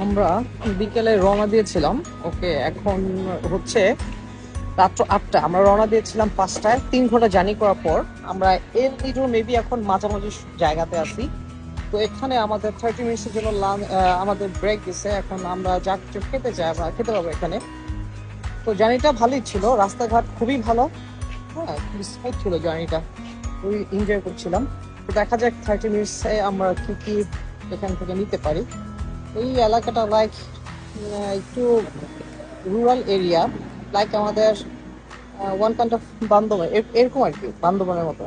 আমরা বিকেলে রওনা দিয়েছিলাম। ওকে, এখন হচ্ছে রাত্র 8টা। আমরা রওনা দিয়েছিলাম 5টায়, 3 ঘন্টা জার্নি করার পর আমরা এর একটু মেবি এখন মাঝামাঝি জায়গাতে আছি। তো এখানে আমাদের 30 মিনিটের জন্য আমাদের ব্রেক দিছে। এখন আমরা যা কিছু খেতে চাই আমরা খেতে পাবো এখানে। তো জার্নিটা ভালোই ছিল, রাস্তাঘাট খুবই ভালো। হ্যাঁ, খুবই স্মুথ ছিল জার্নিটা, খুবই এনজয় করছিলাম। তো দেখা যাক 30 মিনিটসে আমরা কি কি এখান থেকে নিতে পারি। এই এলাকাটা লাইক একটু রুরাল এরিয়া, লাইক আমাদের ওয়ান কাইন্ড অফ বান্দরবান, এরকম আর কি, বান্দরবানের মতো।